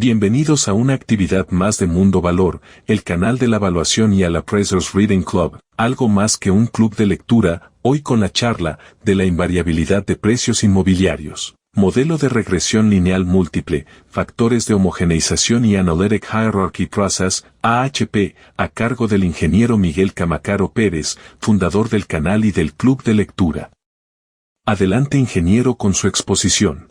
Bienvenidos a una actividad más de Mundo Valor, el canal de la evaluación y al Appraisers Reading Club, algo más que un club de lectura, hoy con la charla de la invariabilidad de precios inmobiliarios. Modelo de regresión lineal múltiple, factores de homogeneización y Analytic Hierarchy Process, AHP, a cargo del ingeniero Miguel Camacaro Pérez, fundador del canal y del club de lectura. Adelante ingeniero con su exposición.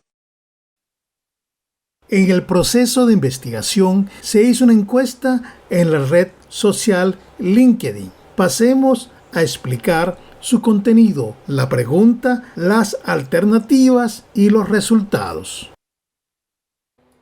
En el proceso de investigación se hizo una encuesta en la red social LinkedIn. Pasemos a explicar su contenido, la pregunta, las alternativas y los resultados.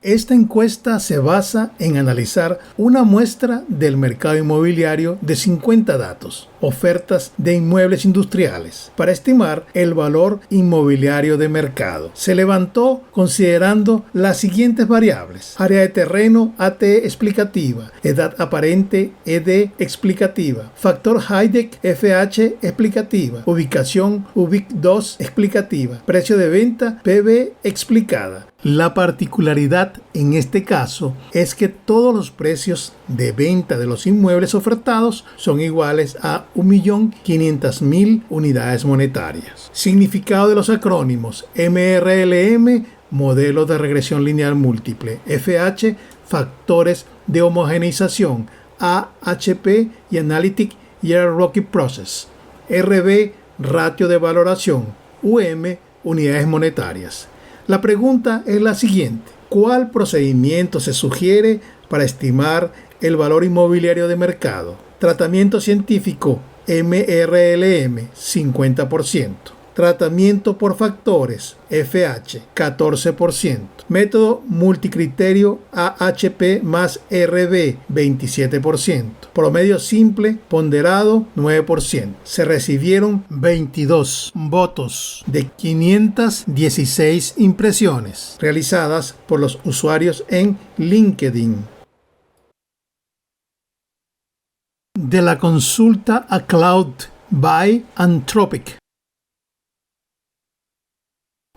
Esta encuesta se basa en analizar una muestra del mercado inmobiliario de 50 datos, ofertas de inmuebles industriales, para estimar el valor inmobiliario de mercado. Se levantó considerando las siguientes variables: área de terreno, AT explicativa, edad aparente, ED explicativa, factor Hayek, FH explicativa, ubicación, UBIC2 explicativa, precio de venta, PV explicada. La particularidad en este caso es que todos los precios de venta de los inmuebles ofertados son iguales a 1.500.000 unidades monetarias. Significado de los acrónimos: MRLM, modelo de regresión lineal múltiple; FH, factores de homogeneización; AHP y Analytic Hierarchy Process; RB, ratio de valoración; UM, unidades monetarias. La pregunta es la siguiente: ¿cuál procedimiento se sugiere para estimar el valor inmobiliario de mercado? Tratamiento científico, MRLM, 50%. Tratamiento por factores, FH, 14%. Método multicriterio, AHP más RB, 27%. Promedio simple, ponderado, 9%. Se recibieron 22 votos de 516 impresiones realizadas por los usuarios en LinkedIn. De la consulta a Cloud by Anthropic.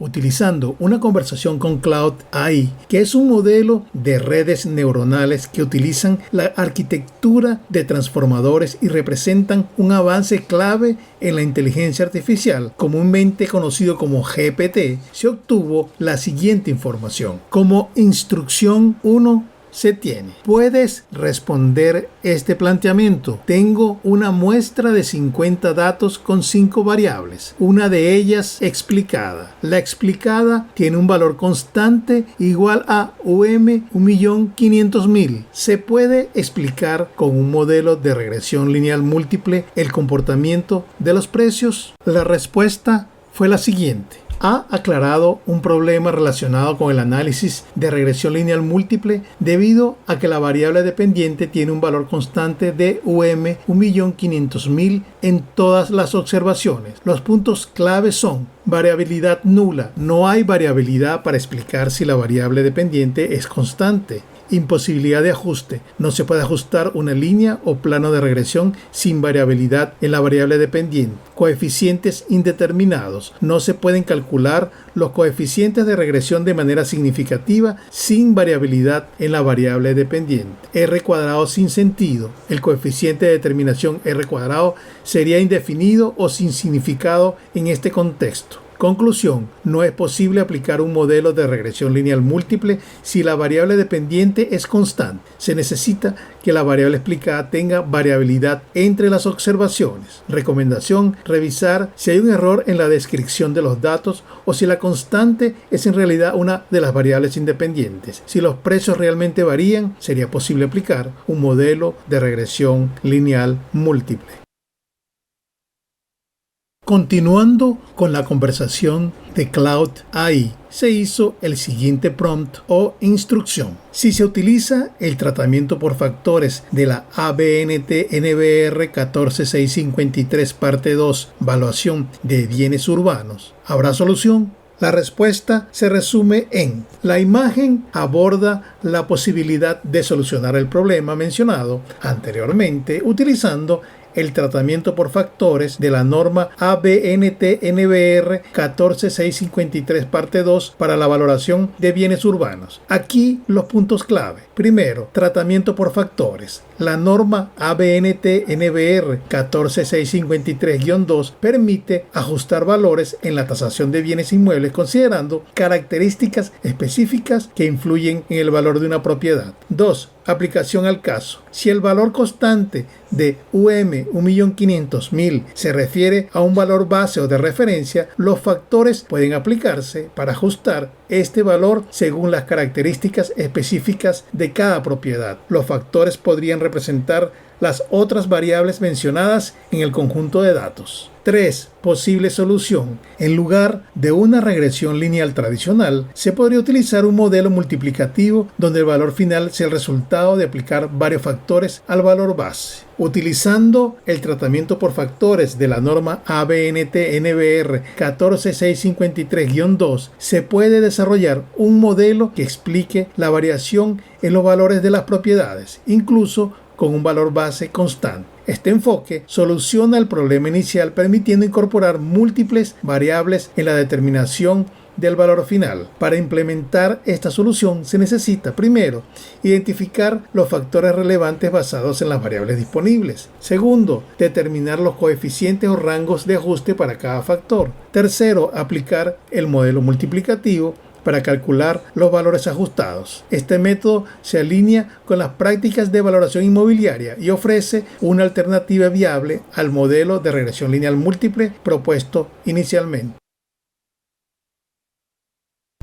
Utilizando una conversación con Cloud AI, que es un modelo de redes neuronales que utilizan la arquitectura de transformadores y representan un avance clave en la inteligencia artificial, comúnmente conocido como GPT, se obtuvo la siguiente información. Como instrucción 1, se tiene: puedes responder este planteamiento. Tengo una muestra de 50 datos con 5 variables, una de ellas explicada. La explicada tiene un valor constante igual a 1.500.000. ¿Se puede explicar con un modelo de regresión lineal múltiple el comportamiento de los precios? La respuesta fue la siguiente: ha aclarado un problema relacionado con el análisis de regresión lineal múltiple debido a que la variable dependiente tiene un valor constante de 1.500.000 en todas las observaciones. Los puntos clave son: variabilidad nula. No hay variabilidad para explicar si la variable dependiente es constante. Imposibilidad de ajuste. No se puede ajustar una línea o plano de regresión sin variabilidad en la variable dependiente. Coeficientes indeterminados. No se pueden calcular los coeficientes de regresión de manera significativa sin variabilidad en la variable dependiente. R cuadrado sin sentido. El coeficiente de determinación R cuadrado sería indefinido o sin significado en este contexto. Conclusión: no es posible aplicar un modelo de regresión lineal múltiple si la variable dependiente es constante. Se necesita que la variable explicada tenga variabilidad entre las observaciones. Recomendación: revisar si hay un error en la descripción de los datos o si la constante es en realidad una de las variables independientes. Si los precios realmente varían, sería posible aplicar un modelo de regresión lineal múltiple. Continuando con la conversación de Cloud AI, se hizo el siguiente prompt o instrucción. Si se utiliza el tratamiento por factores de la ABNT NBR 14653 parte 2, evaluación de bienes urbanos, ¿habrá solución? La respuesta se resume en: la imagen aborda la posibilidad de solucionar el problema mencionado anteriormente utilizando el tratamiento por factores de la norma ABNT-NBR 14653 parte 2 para la valoración de bienes urbanos. Aquí los puntos clave. Primero, tratamiento por factores. La norma ABNT-NBR 14653-2 permite ajustar valores en la tasación de bienes inmuebles considerando características específicas que influyen en el valor de una propiedad. 2. Aplicación al caso. Si el valor constante de $1.500.000 se refiere a un valor base o de referencia, los factores pueden aplicarse para ajustar este valor según las características específicas de cada propiedad. Los factores podrían representar las otras variables mencionadas en el conjunto de datos. 3. Posible solución. En lugar de una regresión lineal tradicional, se podría utilizar un modelo multiplicativo donde el valor final sea el resultado de aplicar varios factores al valor base. Utilizando el tratamiento por factores de la norma ABNT-NBR 14653-2, se puede desarrollar un modelo que explique la variación en los valores de las propiedades, incluso con un valor base constante. Este enfoque soluciona el problema inicial permitiendo incorporar múltiples variables en la determinación del valor final. Para implementar esta solución se necesita, primero, identificar los factores relevantes basados en las variables disponibles. Segundo, determinar los coeficientes o rangos de ajuste para cada factor. Tercero, aplicar el modelo multiplicativo para calcular los valores ajustados. Este método se alinea con las prácticas de valoración inmobiliaria y ofrece una alternativa viable al modelo de regresión lineal múltiple propuesto inicialmente.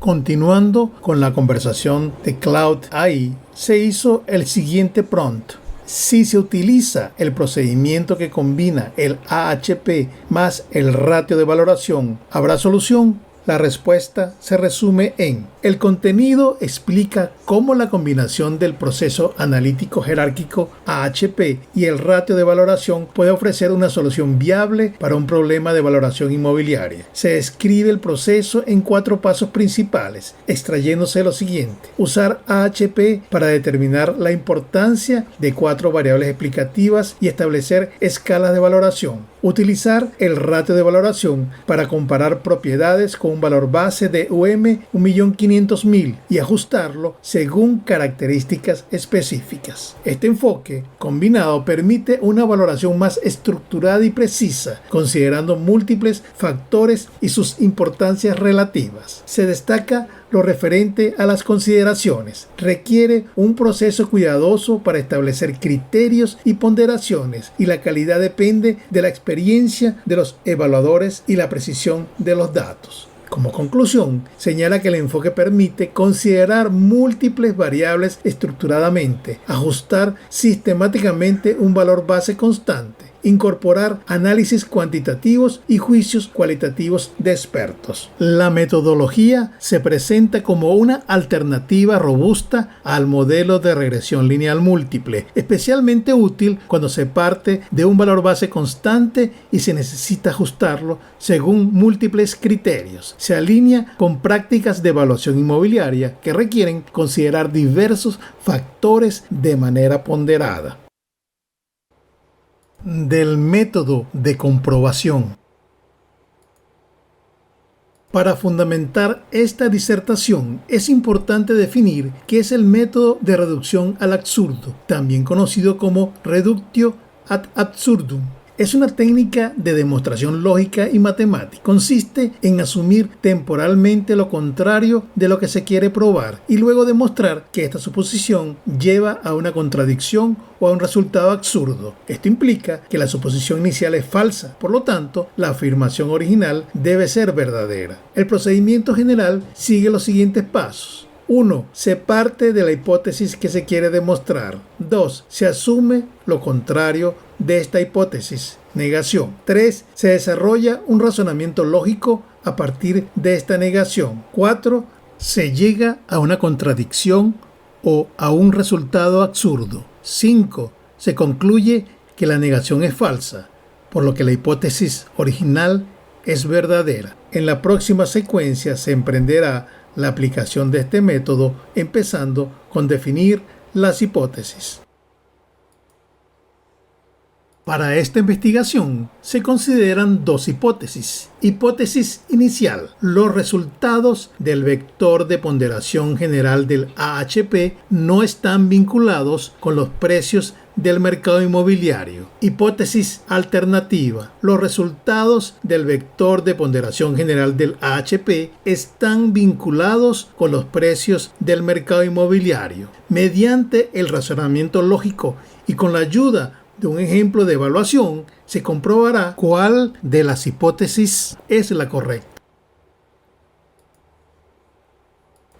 Continuando con la conversación de Cloud AI, se hizo el siguiente prompt. Si se utiliza el procedimiento que combina el AHP más el ratio de valoración, ¿habrá solución? La respuesta se resume en: el contenido explica cómo la combinación del proceso analítico jerárquico AHP y el ratio de valoración puede ofrecer una solución viable para un problema de valoración inmobiliaria. Se describe el proceso en 4 pasos principales, extrayéndose lo siguiente: usar AHP para determinar la importancia de 4 variables explicativas y establecer escalas de valoración. Utilizar el ratio de valoración para comparar propiedades con un valor base de $1.500.000 y ajustarlo según características específicas. Este enfoque combinado permite una valoración más estructurada y precisa, considerando múltiples factores y sus importancias relativas. Se destaca lo referente a las consideraciones. Requiere un proceso cuidadoso para establecer criterios y ponderaciones, y la calidad depende de la experiencia de los evaluadores y la precisión de los datos. Como conclusión, señala que el enfoque permite considerar múltiples variables estructuradamente, ajustar sistemáticamente un valor base constante, incorporar análisis cuantitativos y juicios cualitativos de expertos. La metodología se presenta como una alternativa robusta al modelo de regresión lineal múltiple, especialmente útil cuando se parte de un valor base constante y se necesita ajustarlo según múltiples criterios. Se alinea con prácticas de evaluación inmobiliaria que requieren considerar diversos factores de manera ponderada. Del método de comprobación. Para fundamentar esta disertación es importante definir qué es el método de reducción al absurdo, también conocido como reductio ad absurdum. Es una técnica de demostración lógica y matemática. Consiste en asumir temporalmente lo contrario de lo que se quiere probar y luego demostrar que esta suposición lleva a una contradicción o a un resultado absurdo. Esto implica que la suposición inicial es falsa, por lo tanto, la afirmación original debe ser verdadera. El procedimiento general sigue los siguientes pasos. 1. Se parte de la hipótesis que se quiere demostrar. 2. Se asume lo contrario de esta hipótesis. Negación. 3. Se desarrolla un razonamiento lógico a partir de esta negación. 4. Se llega a una contradicción o a un resultado absurdo. 5. Se concluye que la negación es falsa, por lo que la hipótesis original es verdadera. En la próxima secuencia se emprenderá la aplicación de este método, empezando con definir las hipótesis. Para esta investigación se consideran dos hipótesis. Hipótesis inicial. Los resultados del vector de ponderación general del AHP no están vinculados con los precios del mercado inmobiliario. Hipótesis alternativa. Los resultados del vector de ponderación general del AHP están vinculados con los precios del mercado inmobiliario. Mediante el razonamiento lógico y con la ayuda de un ejemplo de evaluación, se comprobará cuál de las hipótesis es la correcta.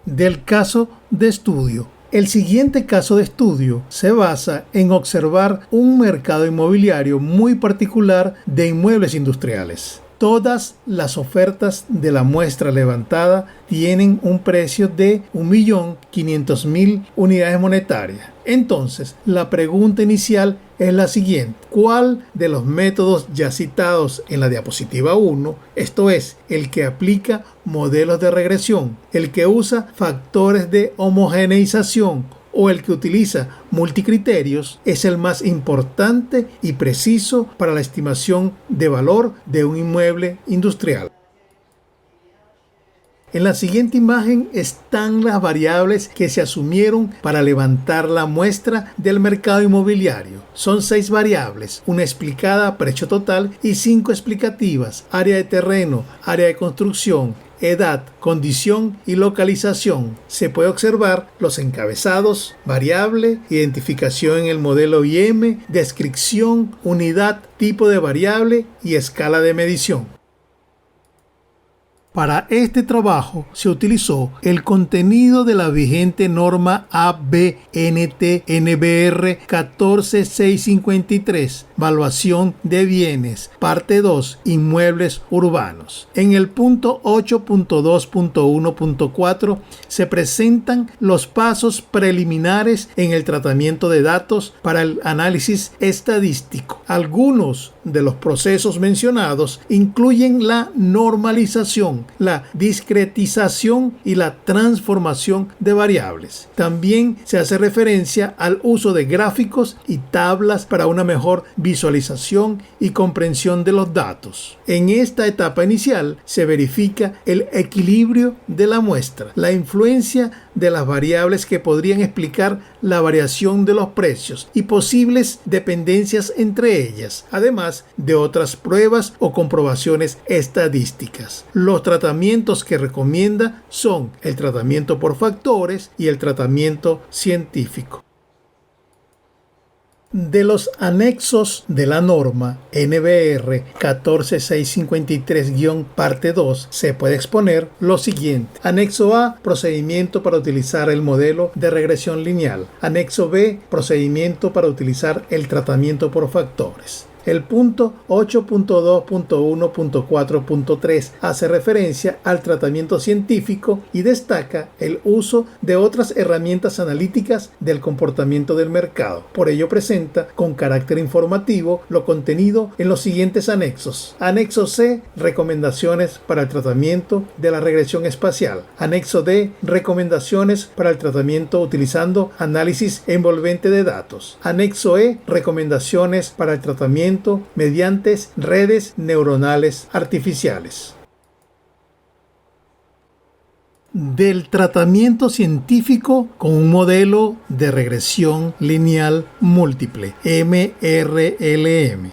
Del caso de estudio. El siguiente caso de estudio se basa en observar un mercado inmobiliario muy particular de inmuebles industriales. Todas las ofertas de la muestra levantada tienen un precio de 1.500.000 unidades monetarias. Entonces, la pregunta inicial es la siguiente. ¿Cuál de los métodos ya citados en la diapositiva 1, esto es, el que aplica modelos de regresión, el que usa factores de homogeneización o el que utiliza multicriterios, es el más importante y preciso para la estimación de valor de un inmueble industrial? En la siguiente imagen están las variables que se asumieron para levantar la muestra del mercado inmobiliario. Son 6 variables, una explicada, precio total, y 5 explicativas, área de terreno, área de construcción, edad, condición y localización. Se puede observar los encabezados, variable, identificación en el modelo IM, descripción, unidad, tipo de variable y escala de medición. Para este trabajo se utilizó el contenido de la vigente norma ABNT-NBR 14653, Valuación de bienes, parte 2, inmuebles urbanos. En el punto 8.2.1.4 se presentan los pasos preliminares en el tratamiento de datos para el análisis estadístico. Algunos de los procesos mencionados incluyen la normalización, la discretización y la transformación de variables. También se hace referencia al uso de gráficos y tablas para una mejor visualización y comprensión de los datos. En esta etapa inicial se verifica el equilibrio de la muestra, la influencia de las variables que podrían explicar la variación de los precios y posibles dependencias entre ellas, además de otras pruebas o comprobaciones estadísticas. Los tratamientos que recomienda son el tratamiento por factores y el tratamiento científico. De los anexos de la norma NBR 14653-parte 2 se puede exponer lo siguiente. Anexo A, procedimiento para utilizar el modelo de regresión lineal. Anexo B, procedimiento para utilizar el tratamiento por factores. El punto 8.2.1.4.3 hace referencia al tratamiento científico y destaca el uso de otras herramientas analíticas del comportamiento del mercado. Por ello presenta con carácter informativo lo contenido en los siguientes anexos. Anexo C, recomendaciones para el tratamiento de la regresión espacial. Anexo D, recomendaciones para el tratamiento utilizando análisis envolvente de datos. Anexo E, recomendaciones para el tratamiento mediante redes neuronales artificiales. Del tratamiento científico con un modelo de regresión lineal múltiple, MRLM.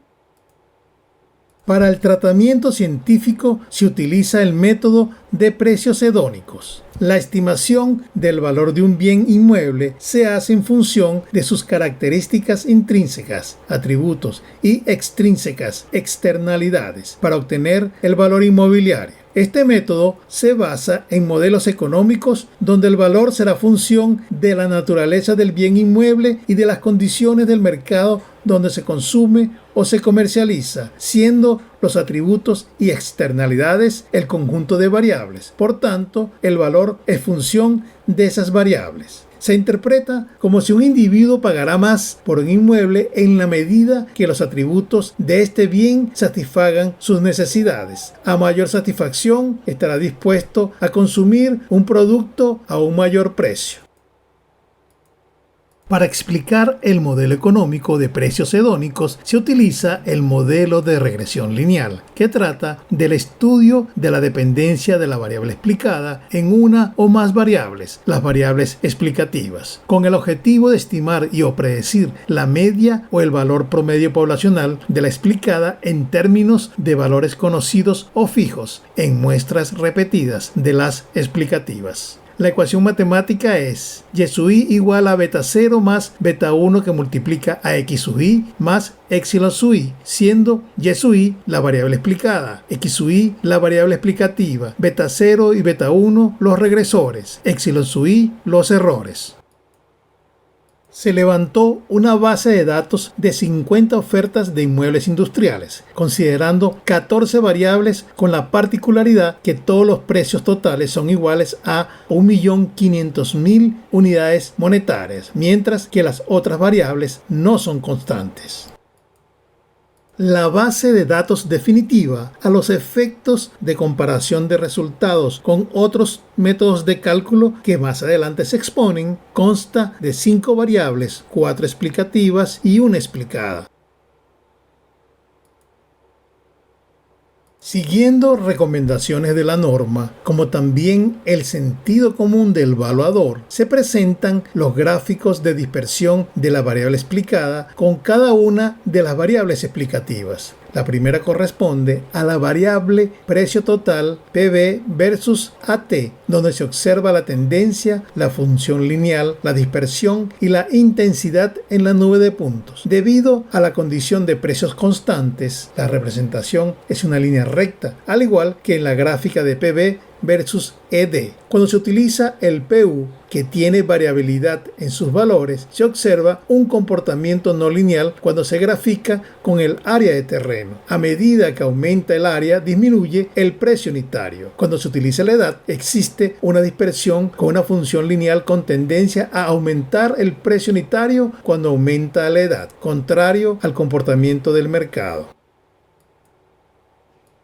Para el tratamiento científico se utiliza el método de precios hedónicos. La estimación del valor de un bien inmueble se hace en función de sus características intrínsecas, atributos, y extrínsecas, externalidades, para obtener el valor inmobiliario. Este método se basa en modelos económicos donde el valor será función de la naturaleza del bien inmueble y de las condiciones del mercado donde se consume o se comercializa, siendo los atributos y externalidades el conjunto de variables. Por tanto, el valor es función de esas variables. Se interpreta como si un individuo pagará más por un inmueble en la medida que los atributos de este bien satisfagan sus necesidades. A mayor satisfacción, estará dispuesto a consumir un producto a un mayor precio. Para explicar el modelo económico de precios hedónicos se utiliza el modelo de regresión lineal, que trata del estudio de la dependencia de la variable explicada en una o más variables, las variables explicativas, con el objetivo de estimar y o predecir la media o el valor promedio poblacional de la explicada en términos de valores conocidos o fijos en muestras repetidas de las explicativas. La ecuación matemática es y sub i igual a beta 0 más beta 1 que multiplica a x sub i más epsilon sub i, siendo y sub i la variable explicada, x sub i la variable explicativa, beta 0 y beta 1 los regresores, epsilon sub i los errores. Se levantó una base de datos de 50 ofertas de inmuebles industriales, considerando 14 variables con la particularidad que todos los precios totales son iguales a 1.500.000 unidades monetarias, mientras que las otras variables no son constantes. La base de datos definitiva a los efectos de comparación de resultados con otros métodos de cálculo que más adelante se exponen consta de 5 variables, 4 explicativas y 1 explicada. Siguiendo recomendaciones de la norma, como también el sentido común del evaluador, se presentan los gráficos de dispersión de la variable explicada con cada una de las variables explicativas. La primera corresponde a la variable precio total PB versus AT, donde se observa la tendencia, la función lineal, la dispersión y la intensidad en la nube de puntos. Debido a la condición de precios constantes, la representación es una línea recta, al igual que en la gráfica de PB versus ED. Cuando se utiliza el PU, que tiene variabilidad en sus valores, se observa un comportamiento no lineal cuando se grafica con el área de terreno. A medida que aumenta el área, disminuye el precio unitario. Cuando se utiliza la edad, existe una dispersión con una función lineal con tendencia a aumentar el precio unitario cuando aumenta la edad, contrario al comportamiento del mercado.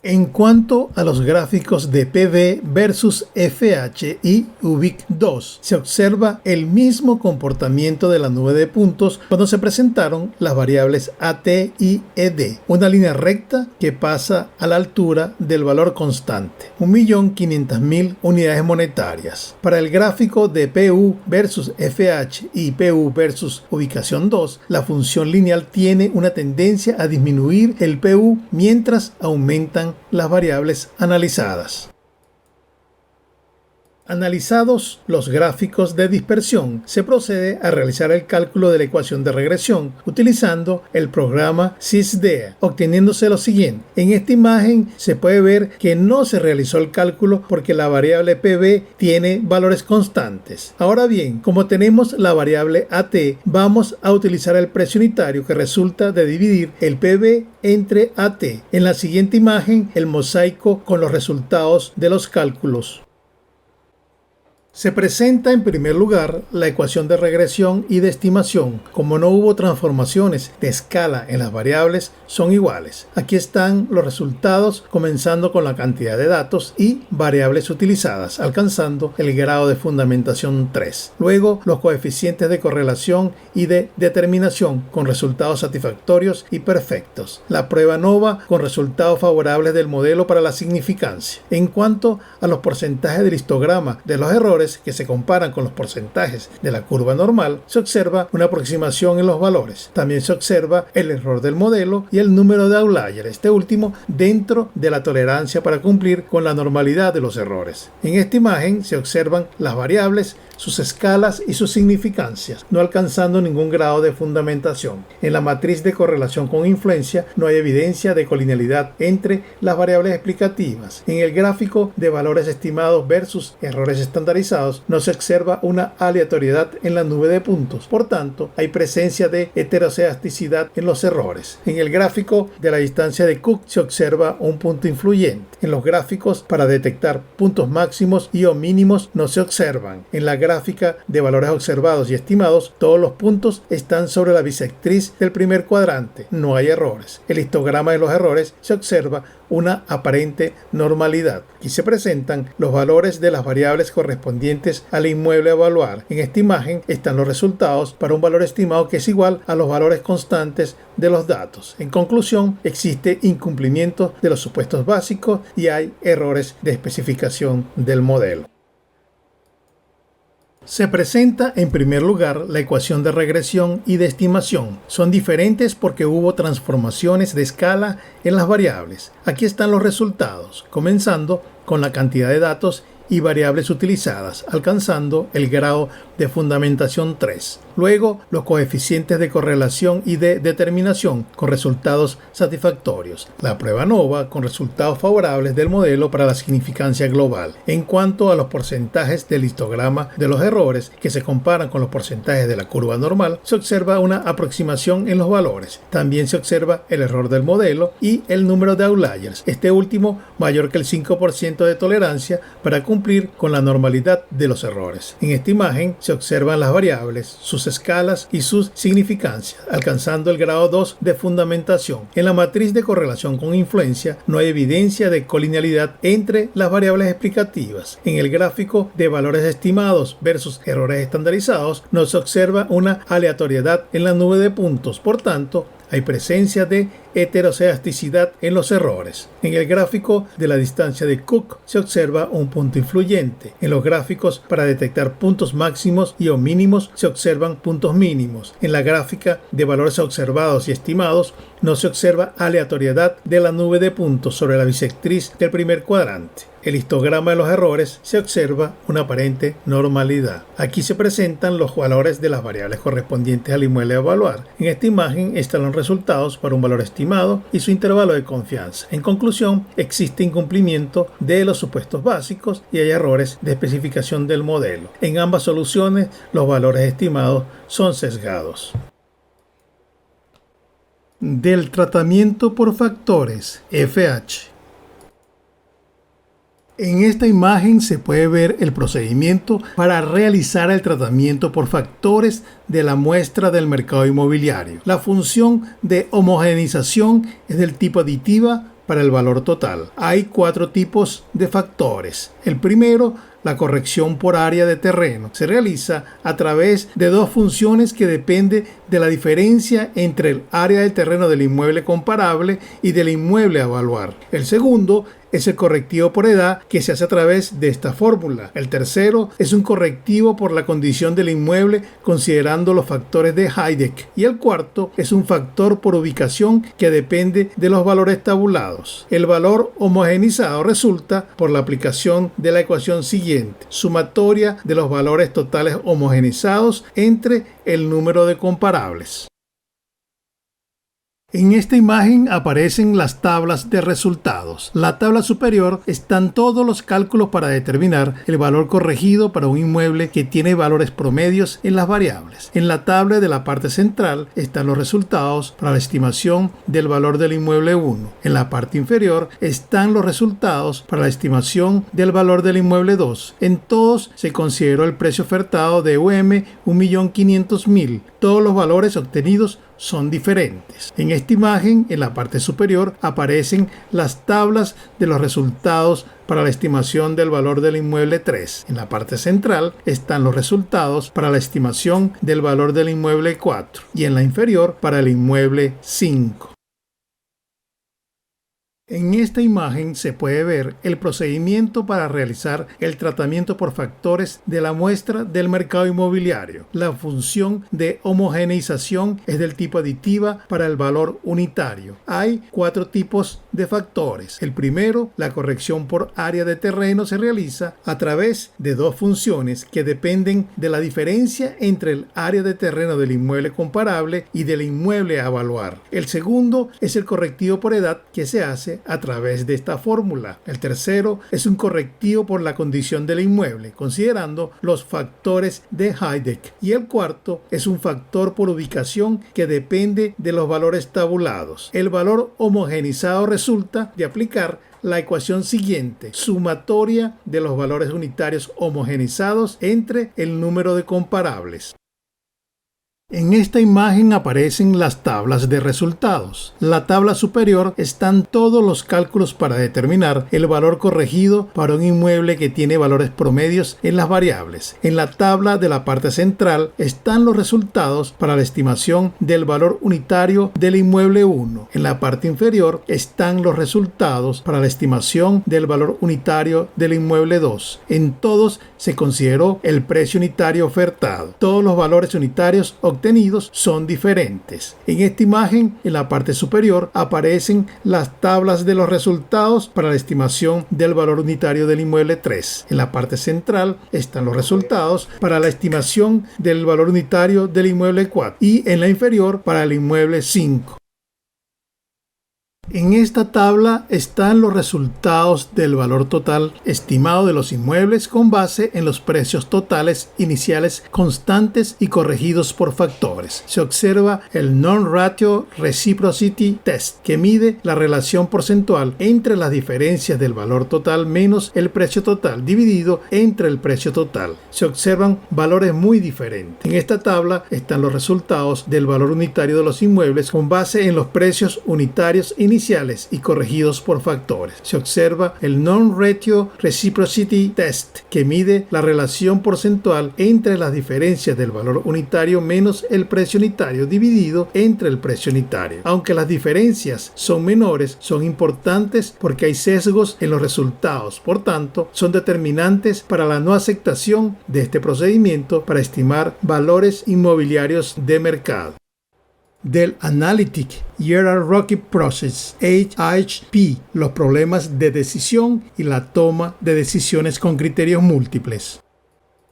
En cuanto a los gráficos de PV versus FH y UBIC2, se observa el mismo comportamiento de la nube de puntos cuando se presentaron las variables AT y ED, una línea recta que pasa a la altura del valor constante, 1.500.000 unidades monetarias. Para el gráfico de PU versus FH y PU versus ubicación 2, la función lineal tiene una tendencia a disminuir el PU mientras aumentan las variables analizadas. Analizados los gráficos de dispersión, se procede a realizar el cálculo de la ecuación de regresión utilizando el programa SysDea, obteniéndose lo siguiente. En esta imagen se puede ver que no se realizó el cálculo porque la variable PB tiene valores constantes. Ahora bien, como tenemos la variable AT, vamos a utilizar el precio unitario que resulta de dividir el PB entre AT. En la siguiente imagen, el mosaico con los resultados de los cálculos. Se presenta en primer lugar la ecuación de regresión y de estimación. Como no hubo transformaciones de escala en las variables, son iguales. Aquí están los resultados comenzando con la cantidad de datos y variables utilizadas, alcanzando el grado de fundamentación 3. Luego los coeficientes de correlación y de determinación con resultados satisfactorios y perfectos. La prueba NOVA con resultados favorables del modelo para la significancia. En cuanto a los porcentajes del histograma de los errores, que se comparan con los porcentajes de la curva normal, se observa una aproximación en los valores. También se observa el error del modelo y el número de outlier, este último dentro de la tolerancia para cumplir con la normalidad de los errores. En esta imagen se observan las variables, sus escalas y sus significancias, no alcanzando ningún grado de fundamentación. En la matriz de correlación con influencia no hay evidencia de colinealidad entre las variables explicativas. En el gráfico de valores estimados versus errores estandarizados no se observa una aleatoriedad en la nube de puntos. Por tanto, hay presencia de heteroceasticidad en los errores. En el gráfico de la distancia de Cook se observa un punto influyente. En los gráficos para detectar puntos máximos y o mínimos no se observan. En la gráfica de valores observados y estimados, todos los puntos están sobre la bisectriz del primer cuadrante. No hay errores. El histograma de los errores se observa una aparente normalidad. Aquí se presentan los valores de las variables correspondientes correspondientes al inmueble a evaluar. En esta imagen están los resultados para un valor estimado que es igual a los valores constantes de los datos. En conclusión, existe incumplimiento de los supuestos básicos y hay errores de especificación del modelo. Se presenta en primer lugar la ecuación de regresión y de estimación. Son diferentes porque hubo transformaciones de escala en las variables. Aquí están los resultados, comenzando con la cantidad de datos y variables utilizadas, alcanzando el grado de fundamentación 3. Luego, los coeficientes de correlación y de determinación con resultados satisfactorios. La prueba NOVA con resultados favorables del modelo para la significancia global. En cuanto a los porcentajes del histograma de los errores que se comparan con los porcentajes de la curva normal, se observa una aproximación en los valores. También se observa el error del modelo y el número de outliers, este último mayor que el 5% de tolerancia para cumplir con la normalidad de los errores. En esta imagen se observan las variables, sus escalas y sus significancias, alcanzando el grado 2 de fundamentación. En la matriz de correlación con influencia no hay evidencia de colinealidad entre las variables explicativas. En el gráfico de valores estimados versus errores estandarizados no se observa una aleatoriedad en la nube de puntos, por tanto, hay presencia de heterocedasticidad en los errores. En el gráfico de la distancia de Cook se observa un punto influyente. En los gráficos para detectar puntos máximos y o mínimos se observan puntos mínimos. En la gráfica de valores observados y estimados no se observa aleatoriedad de la nube de puntos sobre la bisectriz del primer cuadrante. El histograma de los errores se observa una aparente normalidad. Aquí se presentan los valores de las variables correspondientes al inmueble a evaluar. En esta imagen están los resultados para un valor estimado y su intervalo de confianza. En conclusión, existe incumplimiento de los supuestos básicos y hay errores de especificación del modelo. En ambas soluciones, los valores estimados son sesgados. Del tratamiento por factores, FH. En esta imagen se puede ver el procedimiento para realizar el tratamiento por factores de la muestra del mercado inmobiliario. La función de homogeneización es del tipo aditiva para el valor total. Hay 4 tipos de factores. El primero, la corrección por área de terreno, se realiza a través de 2 funciones que dependen de la diferencia entre el área del terreno del inmueble comparable y del inmueble a evaluar. El segundo es el correctivo por edad, que se hace a través de esta fórmula. El tercero es un correctivo por la condición del inmueble considerando los factores de Heidegger. Y el cuarto es un factor por ubicación que depende de los valores tabulados. El valor homogeneizado resulta por la aplicación de la ecuación siguiente: sumatoria de los valores totales homogeneizados entre el número de comparables. En esta imagen aparecen las tablas de resultados. La tabla superior están todos los cálculos para determinar el valor corregido para un inmueble que tiene valores promedios en las variables. En la tabla de la parte central están los resultados para la estimación del valor del inmueble 1. En la parte inferior están los resultados para la estimación del valor del inmueble 2. En todos se consideró el precio ofertado de UM 1.500.000. Todos los valores obtenidos son diferentes. En esta imagen, en la parte superior, aparecen las tablas de los resultados para la estimación del valor del inmueble 3. En la parte central están los resultados para la estimación del valor del inmueble 4 y en la inferior para el inmueble 5. En esta imagen se puede ver el procedimiento para realizar el tratamiento por factores de la muestra del mercado inmobiliario. La función de homogeneización es del tipo aditiva para el valor unitario. Hay 4 tipos de factores. El primero, la corrección por área de terreno, se realiza a través de 2 funciones que dependen de la diferencia entre el área de terreno del inmueble comparable y del inmueble a evaluar. El segundo es el correctivo por edad, que se hace a través de esta fórmula. El tercero es un correctivo por la condición del inmueble, considerando los factores de Heidegger. Y el cuarto es un factor por ubicación que depende de los valores tabulados. El valor homogeneizado resulta de aplicar la ecuación siguiente: sumatoria de los valores unitarios homogeneizados entre el número de comparables. En esta imagen aparecen las tablas de resultados. La tabla superior están todos los cálculos para determinar el valor corregido para un inmueble que tiene valores promedios en las variables. En la tabla de la parte central están los resultados para la estimación del valor unitario del inmueble 1. En la parte inferior están los resultados para la estimación del valor unitario del inmueble 2. En todos se consideró el precio unitario ofertado. Todos los valores unitarios obtenidos son diferentes. En esta imagen, en la parte superior, aparecen las tablas de los resultados para la estimación del valor unitario del inmueble 3. En la parte central están los resultados para la estimación del valor unitario del inmueble 4 y en la inferior para el inmueble 5. En esta tabla están los resultados del valor total estimado de los inmuebles con base en los precios totales iniciales constantes y corregidos por factores. Se observa el Non-Ratio Reciprocity Test, que mide la relación porcentual entre las diferencias del valor total menos el precio total dividido entre el precio total. Se observan valores muy diferentes. En esta tabla están los resultados del valor unitario de los inmuebles con base en los precios unitarios iniciales y corregidos por factores. Se observa el Non-Ratio Reciprocity Test, que mide la relación porcentual entre las diferencias del valor unitario menos el precio unitario dividido entre el precio unitario. Aunque las diferencias son menores, son importantes porque hay sesgos en los resultados. Por tanto, son determinantes para la no aceptación de este procedimiento para estimar valores inmobiliarios de mercado. Del Analytic Hierarchy Process, HHP, los problemas de decisión y la toma de decisiones con criterios múltiples.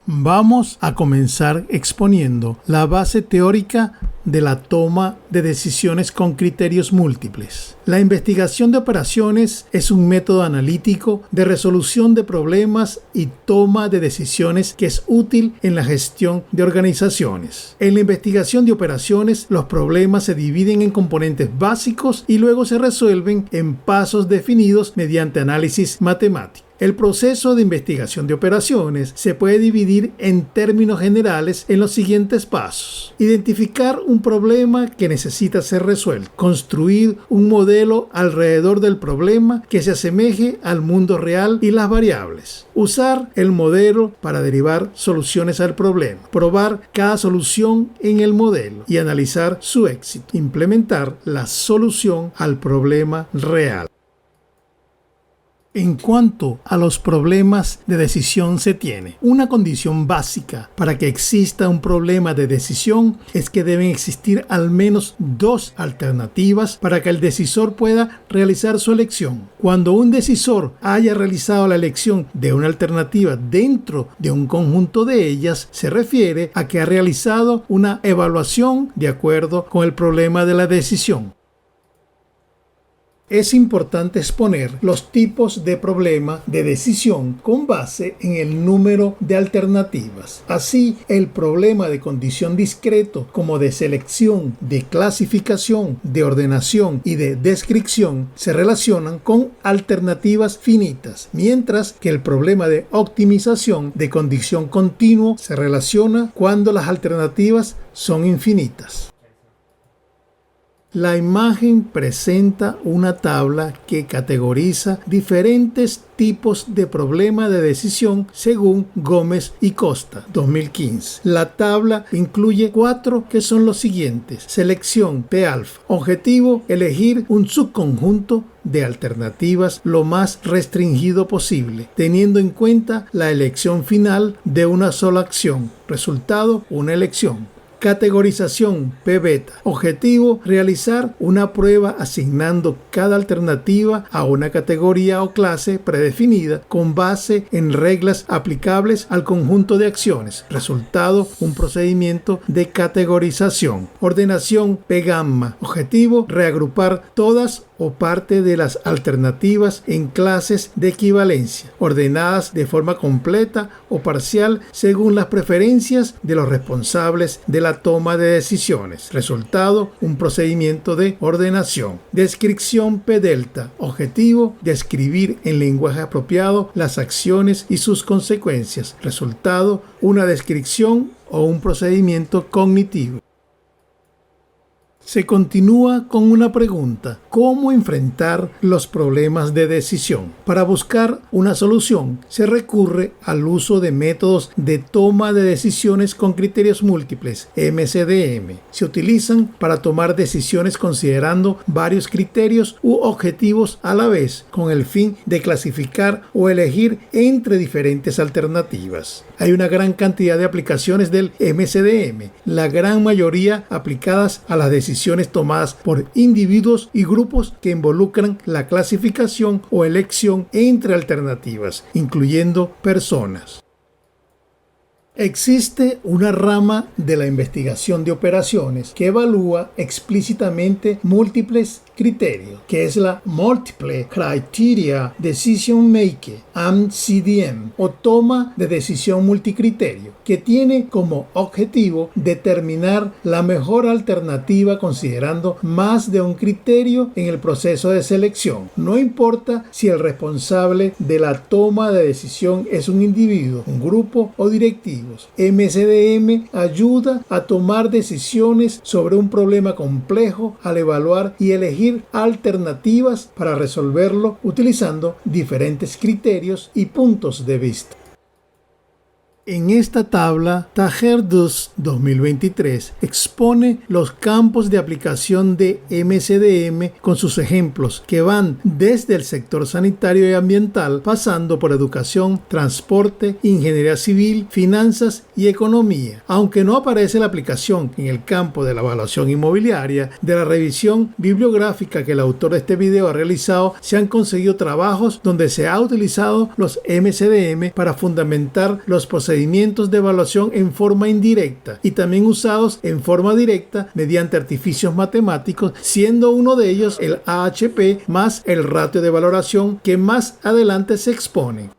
Vamos a comenzar exponiendo la base teórica de la toma de decisiones con criterios múltiples. La investigación de operaciones es un método analítico de resolución de problemas y toma de decisiones que es útil en la gestión de organizaciones. En la investigación de operaciones, los problemas se dividen en componentes básicos y luego se resuelven en pasos definidos mediante análisis matemático. El proceso de investigación de operaciones se puede dividir en términos generales en los siguientes pasos. Identificar un problema que necesita ser resuelto. Construir un modelo alrededor del problema que se asemeje al mundo real y las variables. Usar el modelo para derivar soluciones al problema. Probar cada solución en el modelo y analizar su éxito. Implementar la solución al problema real. En cuanto a los problemas de decisión se tiene, una condición básica para que exista un problema de decisión es que deben existir al menos dos alternativas para que el decisor pueda realizar su elección. Cuando un decisor haya realizado la elección de una alternativa dentro de un conjunto de ellas, se refiere a que ha realizado una evaluación de acuerdo con el problema de la decisión. Es importante exponer los tipos de problema de decisión con base en el número de alternativas. Así, el problema de condición discreto como de selección, de clasificación, de ordenación y de descripción se relacionan con alternativas finitas, mientras que el problema de optimización de condición continuo se relaciona cuando las alternativas son infinitas. La imagen presenta una tabla que categoriza diferentes tipos de problema de decisión según Gómez y Costa, 2015. La tabla incluye 4 que son los siguientes. Selección P-alfa. Objetivo: elegir un subconjunto de alternativas lo más restringido posible, teniendo en cuenta la elección final de una sola acción. Resultado: una elección. Categorización P-beta. Objetivo: realizar una prueba asignando cada alternativa a una categoría o clase predefinida con base en reglas aplicables al conjunto de acciones. Resultado: un procedimiento de categorización. Ordenación P-gamma. Objetivo: reagrupar todas o parte de las alternativas en clases de equivalencia, ordenadas de forma completa o parcial según las preferencias de los responsables de la toma de decisiones. Resultado: un procedimiento de ordenación. Descripción P-delta. Objetivo: describir en lenguaje apropiado las acciones y sus consecuencias. Resultado: una descripción o un procedimiento cognitivo. Se continúa con una pregunta: ¿cómo enfrentar los problemas de decisión? Para buscar una solución, se recurre al uso de métodos de toma de decisiones con criterios múltiples, MCDM. Se utilizan para tomar decisiones considerando varios criterios u objetivos a la vez, con el fin de clasificar o elegir entre diferentes alternativas. Hay una gran cantidad de aplicaciones del MCDM, la gran mayoría aplicadas a las decisiones tomadas por individuos y grupos que involucran la clasificación o elección entre alternativas, incluyendo personas. Existe una rama de la investigación de operaciones que evalúa explícitamente múltiples criterios, que es la Multiple Criteria Decision Making, MCDM, o toma de decisión multicriterio, que tiene como objetivo determinar la mejor alternativa considerando más de un criterio en el proceso de selección. No importa si el responsable de la toma de decisión es un individuo, un grupo o directivos. MCDM ayuda a tomar decisiones sobre un problema complejo al evaluar y elegir alternativas para resolverlo utilizando diferentes criterios y puntos de vista. En esta tabla, Taher Dus 2023 expone los campos de aplicación de MCDM con sus ejemplos que van desde el sector sanitario y ambiental, pasando por educación, transporte, ingeniería civil, finanzas y economía. Aunque no aparece la aplicación en el campo de la evaluación inmobiliaria, de la revisión bibliográfica que el autor de este video ha realizado, se han conseguido trabajos donde se ha utilizado los MCDM para fundamentar los procedimientos de evaluación en forma indirecta y también usados en forma directa mediante artificios matemáticos, siendo uno de ellos el AHP más el ratio de valoración que más adelante se expone.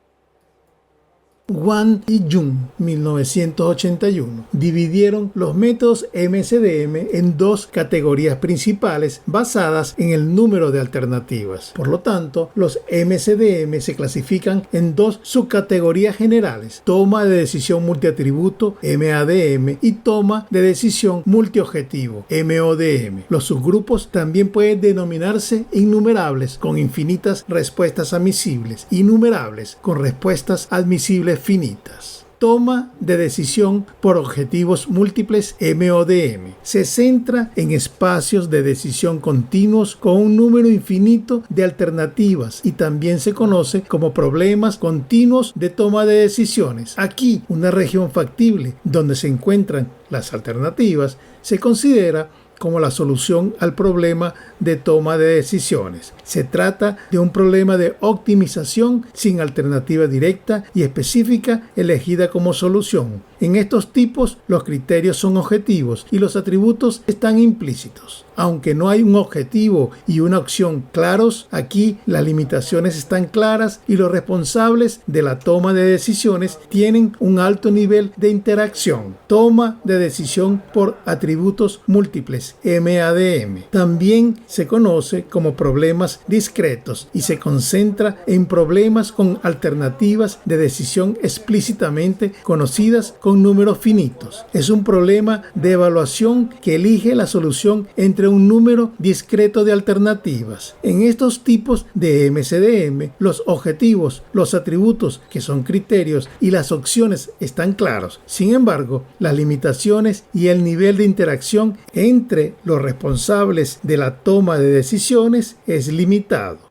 Wang y Jung, 1981, dividieron los métodos MCDM en dos categorías principales basadas en el número de alternativas. Por lo tanto, los MCDM se clasifican en dos subcategorías generales: toma de decisión multiatributo, MADM, y toma de decisión multiobjetivo, MODM. Los subgrupos también pueden denominarse innumerables, con infinitas respuestas admisibles, innumerables, con respuestas admisibles finitas. Toma de decisión por objetivos múltiples, MODM. Se centra en espacios de decisión continuos con un número infinito de alternativas y también se conoce como problemas continuos de toma de decisiones. Aquí, una región factible donde se encuentran las alternativas se considera como la solución al problema de toma de decisiones. Se trata de un problema de optimización sin alternativa directa y específica elegida como solución. En estos tipos, los criterios son objetivos y los atributos están implícitos. Aunque no hay un objetivo y una opción claros, aquí las limitaciones están claras y los responsables de la toma de decisiones tienen un alto nivel de interacción. Toma de decisión por atributos múltiples, MADM. También se conoce como problemas discretos y se concentra en problemas con alternativas de decisión explícitamente conocidas con números finitos. Es un problema de evaluación que elige la solución entre un número discreto de alternativas. En estos tipos de MCDM, los objetivos, los atributos, que son criterios, y las opciones están claros. Sin embargo, las limitaciones y el nivel de interacción entre los responsables de la toma de decisiones es limitado.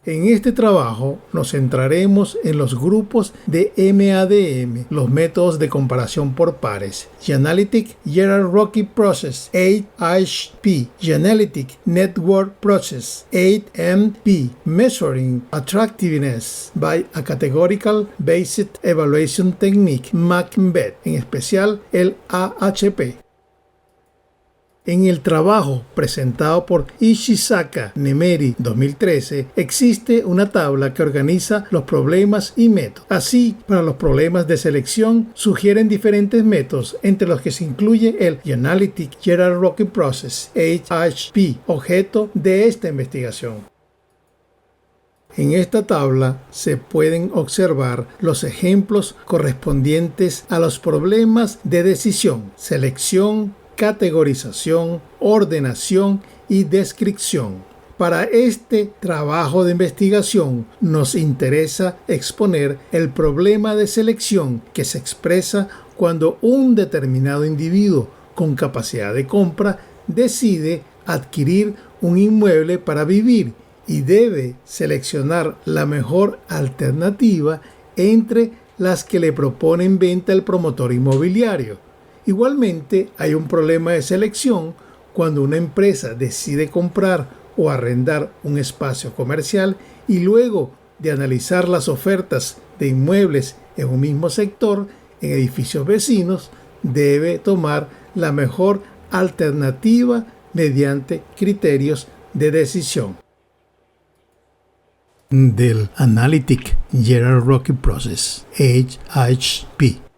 En este trabajo nos centraremos en los grupos de MADM, los métodos de comparación por pares, Genealogic Hierarchy Process, 8HP, Genealogic Network Process, 8MP, Measuring Attractiveness by a Categorical Based Evaluation Technique, MACBET, en especial el AHP. En el trabajo presentado por Ishizaka Nemeri 2013, existe una tabla que organiza los problemas y métodos. Así, para los problemas de selección, sugieren diferentes métodos, entre los que se incluye el Analytic Hierarchy Process, HHP, objeto de esta investigación. En esta tabla se pueden observar los ejemplos correspondientes a los problemas de decisión, selección, categorización, ordenación y descripción. Para este trabajo de investigación nos interesa exponer el problema de selección que se expresa cuando un determinado individuo con capacidad de compra decide adquirir un inmueble para vivir y debe seleccionar la mejor alternativa entre las que le propone en venta el promotor inmobiliario. Igualmente, hay un problema de selección cuando una empresa decide comprar o arrendar un espacio comercial y luego de analizar las ofertas de inmuebles en un mismo sector, en edificios vecinos, debe tomar la mejor alternativa mediante criterios de decisión. Del Analytic Hierarchy Process, AHP.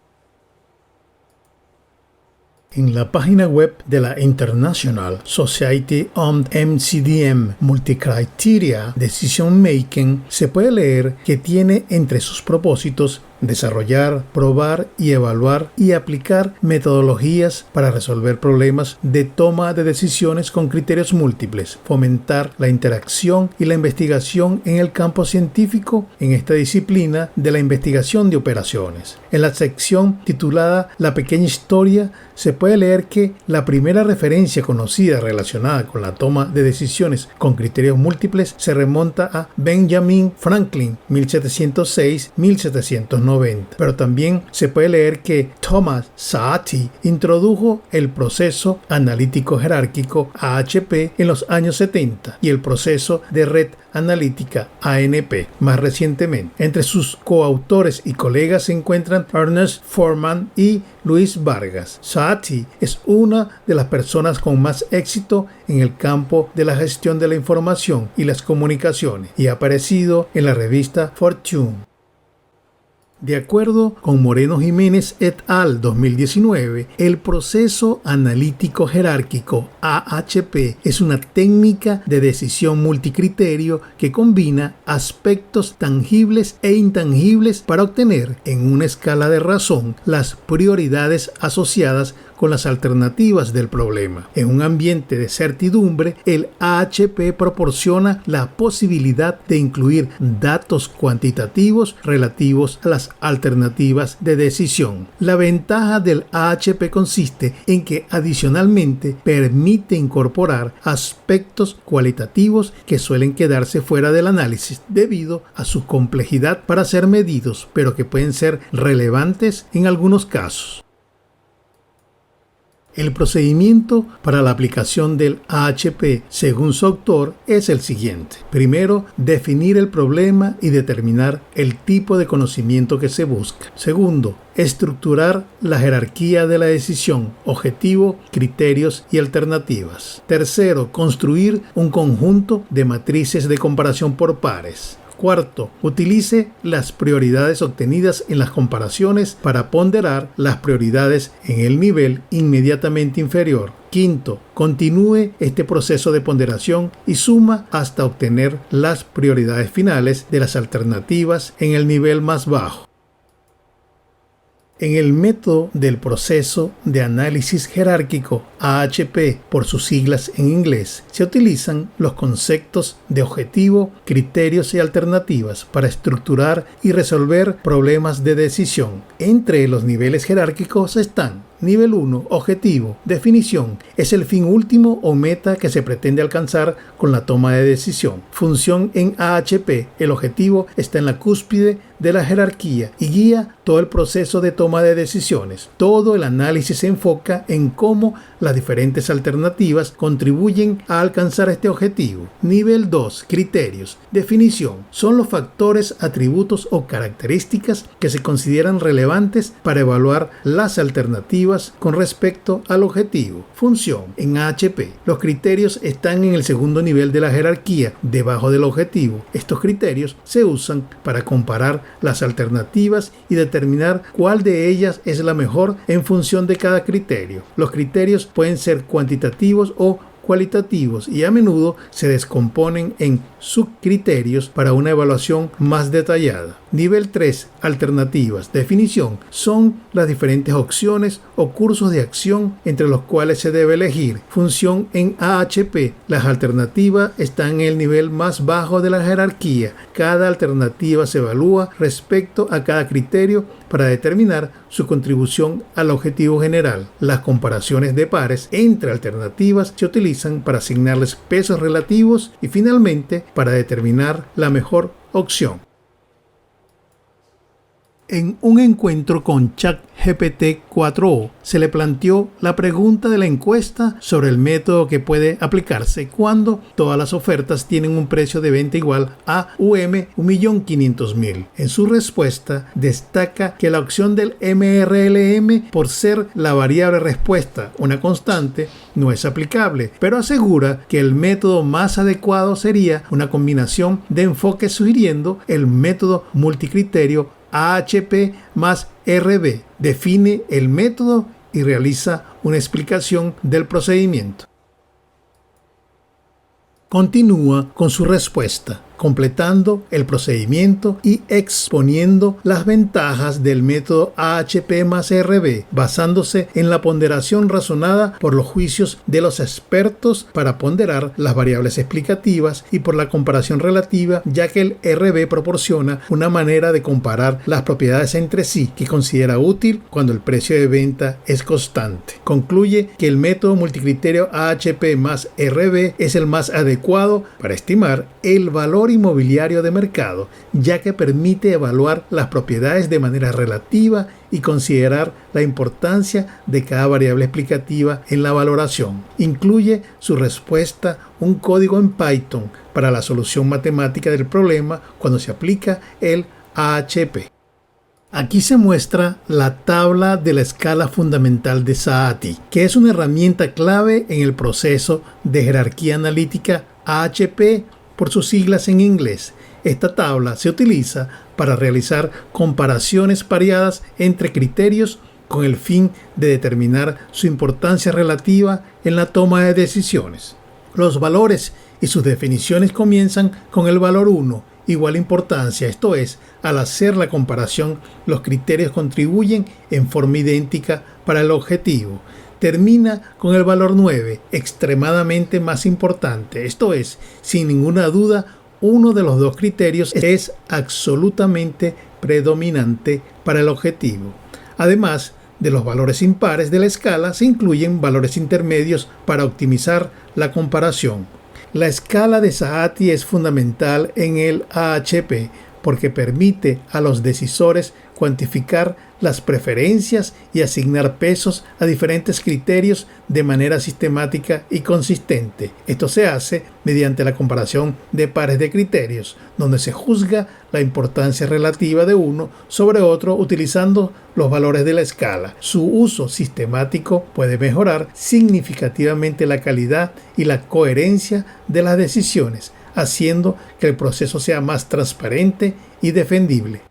En la página web de la International Society on MCDM Multicriteria Decision Making se puede leer que tiene entre sus propósitos desarrollar, probar y evaluar y aplicar metodologías para resolver problemas de toma de decisiones con criterios múltiples, fomentar la interacción y la investigación en el campo científico en esta disciplina de la investigación de operaciones. En la sección titulada La pequeña historia se puede leer que la primera referencia conocida relacionada con la toma de decisiones con criterios múltiples se remonta a Benjamin Franklin, 1706-1790. Pero también se puede leer que Thomas Saatchi introdujo el proceso analítico jerárquico AHP en los años 70 y el proceso de red analítica ANP más recientemente. Entre sus coautores y colegas se encuentran Ernest Foreman y Luis Vargas. Saatchi es una de las personas con más éxito en el campo de la gestión de la información y las comunicaciones y ha aparecido en la revista Fortune. De acuerdo con Moreno Jiménez et al. 2019, el proceso analítico jerárquico AHP es una técnica de decisión multicriterio que combina aspectos tangibles e intangibles para obtener en una escala de razón las prioridades asociadas con las alternativas del problema. En un ambiente de certidumbre, el AHP proporciona la posibilidad de incluir datos cuantitativos relativos a las alternativas de decisión. La ventaja del AHP consiste en que adicionalmente permite incorporar aspectos cualitativos que suelen quedarse fuera del análisis debido a su complejidad para ser medidos, pero que pueden ser relevantes en algunos casos. El procedimiento para la aplicación del AHP, según su autor, es el siguiente. Primero, definir el problema y determinar el tipo de conocimiento que se busca. Segundo, estructurar la jerarquía de la decisión, objetivo, criterios y alternativas. Tercero, construir un conjunto de matrices de comparación por pares. Cuarto, utilice las prioridades obtenidas en las comparaciones para ponderar las prioridades en el nivel inmediatamente inferior. Quinto, continúe este proceso de ponderación y suma hasta obtener las prioridades finales de las alternativas en el nivel más bajo. En el método del proceso de análisis jerárquico AHP, por sus siglas en inglés, se utilizan los conceptos de objetivo, criterios y alternativas para estructurar y resolver problemas de decisión. Entre los niveles jerárquicos están Nivel 1. Objetivo. Definición. Es el fin último o meta que se pretende alcanzar con la toma de decisión. Función en AHP. El objetivo está en la cúspide de la jerarquía y guía todo el proceso de toma de decisiones. Todo el análisis se enfoca en cómo las diferentes alternativas contribuyen a alcanzar este objetivo. Nivel 2. Criterios. Definición. Son los factores, atributos o características que se consideran relevantes para evaluar las alternativas con respecto al objetivo. Función en AHP. Los criterios están en el segundo nivel de la jerarquía, debajo del objetivo. Estos criterios se usan para comparar las alternativas y determinar cuál de ellas es la mejor en función de cada criterio. Los criterios pueden ser cuantitativos o cualitativos y a menudo se descomponen en subcriterios para una evaluación más detallada. Nivel 3. Alternativas. Definición. Son las diferentes opciones o cursos de acción entre los cuales se debe elegir. Función en AHP. Las alternativas están en el nivel más bajo de la jerarquía. Cada alternativa se evalúa respecto a cada criterio para determinar su contribución al objetivo general. Las comparaciones de pares entre alternativas se utilizan para asignarles pesos relativos y finalmente para determinar la mejor opción. En un encuentro con ChatGPT 4o, se le planteó la pregunta de la encuesta sobre el método que puede aplicarse cuando todas las ofertas tienen un precio de venta igual a $1.500.000. En su respuesta, destaca que la opción del MRLM, por ser la variable respuesta una constante, no es aplicable, pero asegura que el método más adecuado sería una combinación de enfoques, sugiriendo el método multicriterio AHP más RB. Define el método y realiza una explicación del procedimiento. Continúa con su respuesta, completando el procedimiento y exponiendo las ventajas del método AHP más RB, basándose en la ponderación razonada por los juicios de los expertos para ponderar las variables explicativas y por la comparación relativa, ya que el RB proporciona una manera de comparar las propiedades entre sí que considera útil cuando el precio de venta es constante. Concluye que el método multicriterio AHP más RB es el más adecuado para estimar el valor inmobiliario de mercado, ya que permite evaluar las propiedades de manera relativa y considerar la importancia de cada variable explicativa en la valoración. Incluye su respuesta un código en Python para la solución matemática del problema cuando se aplica el AHP. Aquí se muestra la tabla de la escala fundamental de Saati, que es una herramienta clave en el proceso de jerarquía analítica AHP por sus siglas en inglés. Esta tabla se utiliza para realizar comparaciones variadas entre criterios con el fin de determinar su importancia relativa en la toma de decisiones. Los valores y sus definiciones comienzan con el valor 1, igual importancia, esto es, al hacer la comparación, los criterios contribuyen en forma idéntica para el objetivo. Termina con el valor 9, extremadamente más importante, esto es, sin ninguna duda, uno de los dos criterios es absolutamente predominante para el objetivo. Además de los valores impares de la escala, se incluyen valores intermedios para optimizar la comparación. La escala de Saati es fundamental en el AHP porque permite a los decisores cuantificar las preferencias y asignar pesos a diferentes criterios de manera sistemática y consistente. Esto se hace mediante la comparación de pares de criterios, donde se juzga la importancia relativa de uno sobre otro utilizando los valores de la escala. Su uso sistemático puede mejorar significativamente la calidad y la coherencia de las decisiones, haciendo que el proceso sea más transparente y defendible.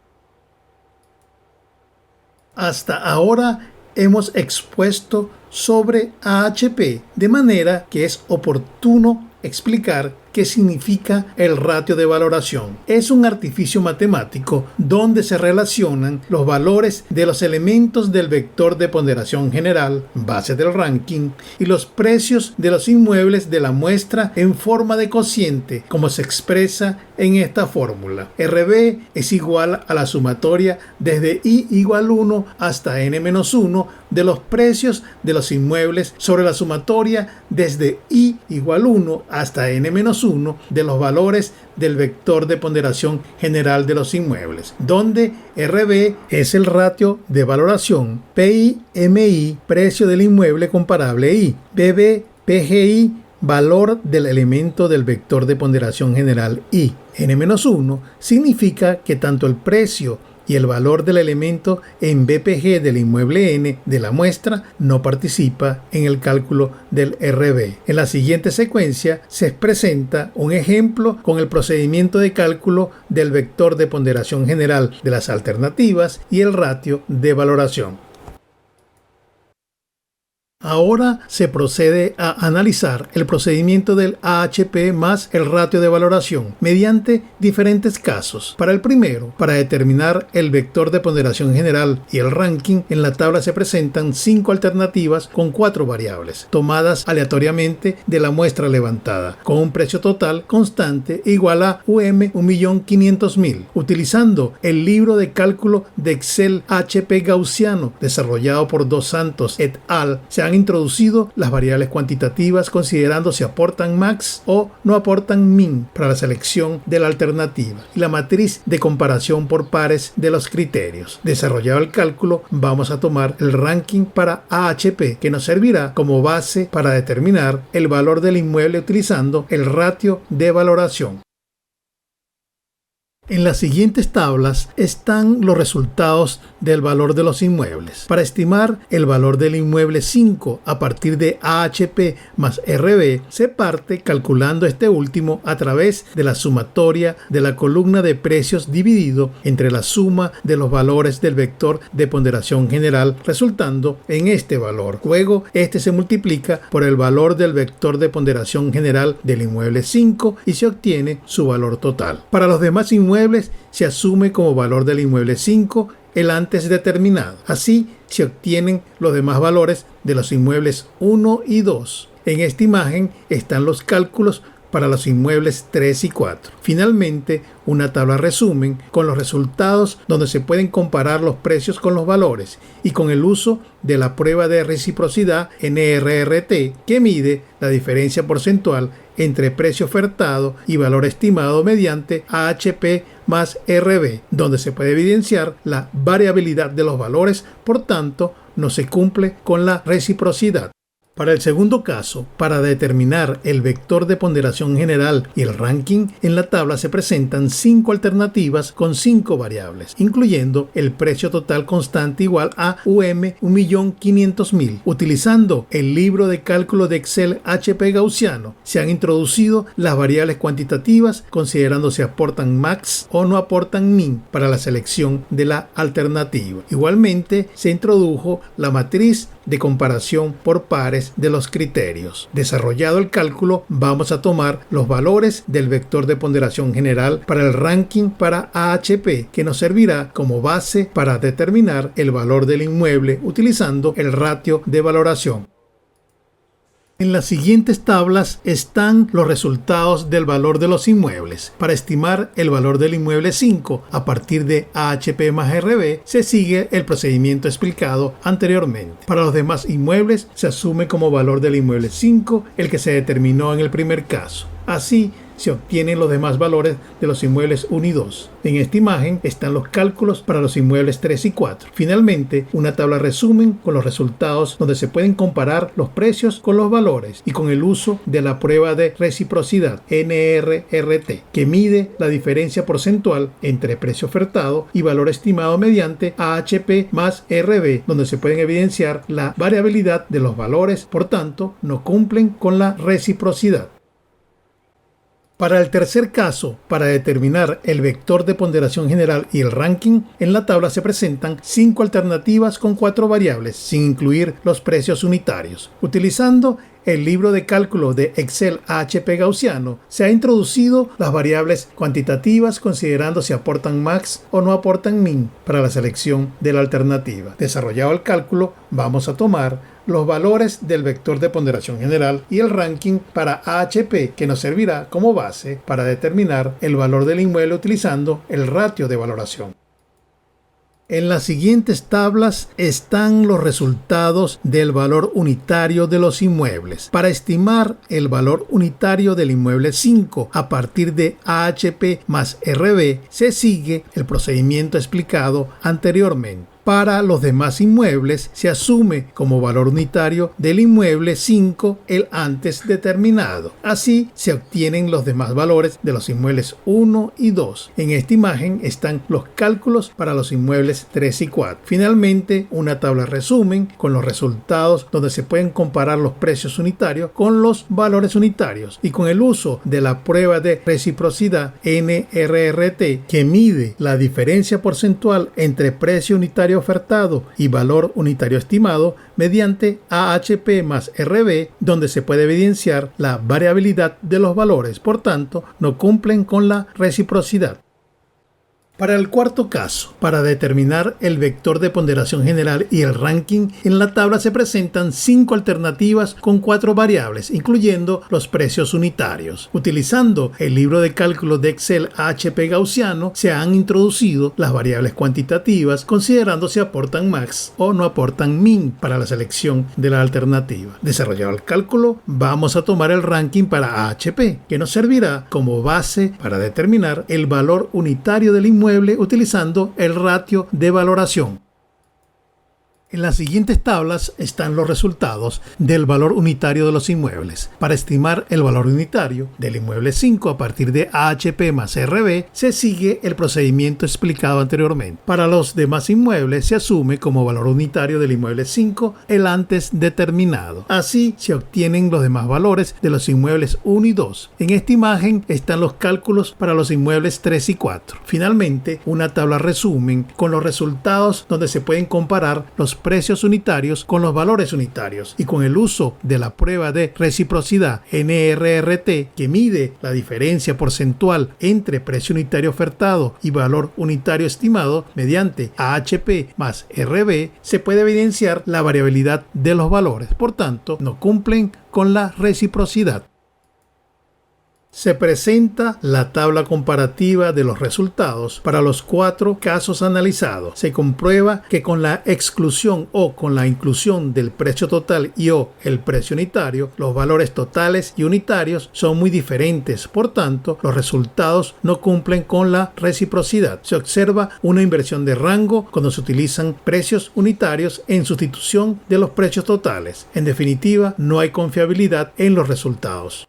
Hasta ahora hemos expuesto sobre AHP, de manera que es oportuno explicar qué significa el ratio de valoración. Es un artificio matemático donde se relacionan los valores de los elementos del vector de ponderación general, base del ranking, y los precios de los inmuebles de la muestra en forma de cociente, como se expresa en esta fórmula. RB es igual a la sumatoria desde I igual 1 hasta N-1 de los precios de los inmuebles sobre la sumatoria desde I igual 1 hasta N-1 de los valores del vector de ponderación general de los inmuebles, donde RB es el ratio de valoración, PI-MI, precio del inmueble comparable I, PB-PGI, valor del elemento del vector de ponderación general I. N-1 significa que tanto el precio y el valor del elemento en BPG del inmueble N de la muestra no participa en el cálculo del RB. En la siguiente secuencia se presenta un ejemplo con el procedimiento de cálculo del vector de ponderación general de las alternativas y el ratio de valoración. Ahora se procede a analizar el procedimiento del AHP más el ratio de valoración mediante diferentes casos. Para el primero, para determinar el vector de ponderación general y el ranking, en la tabla se presentan 5 alternativas con 4 variables, tomadas aleatoriamente de la muestra levantada, con un precio total constante igual a UM 1.500.000, utilizando el libro de cálculo de Excel HP gaussiano desarrollado por Dos Santos et al. Se han introducido las variables cuantitativas considerando si aportan max o no aportan min para la selección de la alternativa y la matriz de comparación por pares de los criterios. Desarrollado el cálculo, vamos a tomar el ranking para AHP, que nos servirá como base para determinar el valor del inmueble utilizando el ratio de valoración. En las siguientes tablas están los resultados del valor de los inmuebles. Para estimar el valor del inmueble 5 a partir de AHP más RB, se parte calculando este último a través de la sumatoria de la columna de precios dividido entre la suma de los valores del vector de ponderación general, resultando en este valor. Luego, este se multiplica por el valor del vector de ponderación general del inmueble 5 y se obtiene su valor total. Para los demás inmuebles, se asume como valor del inmueble 5 el antes determinado. Así se obtienen los demás valores de los inmuebles 1 y 2. En esta imagen están los cálculos para los inmuebles 3 y 4. Finalmente, una tabla resumen con los resultados donde se pueden comparar los precios con los valores y con el uso de la prueba de reciprocidad NRRT, que mide la diferencia porcentual entre precio ofertado y valor estimado mediante AHP más RB, donde se puede evidenciar la variabilidad de los valores, por tanto, no se cumple con la reciprocidad. Para el segundo caso, para determinar el vector de ponderación general y el ranking, en la tabla se presentan 5 alternativas con 5 variables, incluyendo el precio total constante igual a UM 1.500.000. Utilizando el libro de cálculo de Excel HP gaussiano, se han introducido las variables cuantitativas considerando si aportan max o no aportan min para la selección de la alternativa. Igualmente, se introdujo la matriz de comparación por pares de los criterios. Desarrollado el cálculo, vamos a tomar los valores del vector de ponderación general para el ranking para AHP, que nos servirá como base para determinar el valor del inmueble utilizando el ratio de valoración. En las siguientes tablas están los resultados del valor de los inmuebles. Para estimar el valor del inmueble 5 a partir de AHP más RB, se sigue el procedimiento explicado anteriormente. Para los demás inmuebles, se asume como valor del inmueble 5 el que se determinó en el primer caso. Así, se obtienen los demás valores de los inmuebles 1 y 2. En esta imagen están los cálculos para los inmuebles 3 y 4. Finalmente, una tabla resumen con los resultados donde se pueden comparar los precios con los valores y con el uso de la prueba de reciprocidad NRRT, que mide la diferencia porcentual entre precio ofertado y valor estimado mediante AHP más RB, donde se pueden evidenciar la variabilidad de los valores, por tanto, no cumplen con la reciprocidad. Para el tercer caso, para determinar el vector de ponderación general y el ranking, en la tabla se presentan 5 alternativas con 4 variables, sin incluir los precios unitarios. Utilizando el libro de cálculo de Excel HP gaussiano, se ha introducido las variables cuantitativas considerando si aportan max o no aportan min para la selección de la alternativa. Desarrollado el cálculo, vamos a tomar los valores del vector de ponderación general y el ranking para AHP, que nos servirá como base para determinar el valor del inmueble utilizando el ratio de valoración. En las siguientes tablas están los resultados del valor unitario de los inmuebles. Para estimar el valor unitario del inmueble 5 a partir de AHP más RB, se sigue el procedimiento explicado anteriormente. Para los demás inmuebles, se asume como valor unitario del inmueble 5 el antes determinado. Así se obtienen los demás valores de los inmuebles 1 y 2. En esta imagen están los cálculos para los inmuebles 3 y 4. Finalmente, una tabla resumen con los resultados donde se pueden comparar los precios unitarios con los valores unitarios y con el uso de la prueba de reciprocidad NRRT, que mide la diferencia porcentual entre precio unitario unitario ofertado y valor unitario estimado mediante AHP más RB, donde se puede evidenciar la variabilidad de los valores, por tanto, no cumplen con la reciprocidad. Para el cuarto caso, para determinar el vector de ponderación general y el ranking, en la tabla se presentan 5 alternativas con 4 variables, incluyendo los precios unitarios. Utilizando el libro de cálculo de Excel AHP gaussiano, se han introducido las variables cuantitativas, considerando si aportan max o no aportan min para la selección de la alternativa. Desarrollado el cálculo, vamos a tomar el ranking para AHP, que nos servirá como base para determinar el valor unitario del inmueble utilizando el ratio de valoración. En las siguientes tablas están los resultados del valor unitario de los inmuebles. Para estimar el valor unitario del inmueble 5 a partir de AHP más RB, se sigue el procedimiento explicado anteriormente. Para los demás inmuebles se asume como valor unitario del inmueble 5 el antes determinado. Así se obtienen los demás valores de los inmuebles 1 y 2. En esta imagen están los cálculos para los inmuebles 3 y 4. Finalmente, una tabla resumen con los resultados donde se pueden comparar los precios unitarios con los valores unitarios y con el uso de la prueba de reciprocidad NRRT, que mide la diferencia porcentual entre precio unitario ofertado y valor unitario estimado mediante AHP más RB, se puede evidenciar la variabilidad de los valores, por tanto no cumplen con la reciprocidad. Se presenta la tabla comparativa de los resultados para los 4 casos analizados. Se comprueba que con la exclusión o con la inclusión del precio total y o el precio unitario, los valores totales y unitarios son muy diferentes. Por tanto, los resultados no cumplen con la reciprocidad. Se observa una inversión de rango cuando se utilizan precios unitarios en sustitución de los precios totales. En definitiva, no hay confiabilidad en los resultados.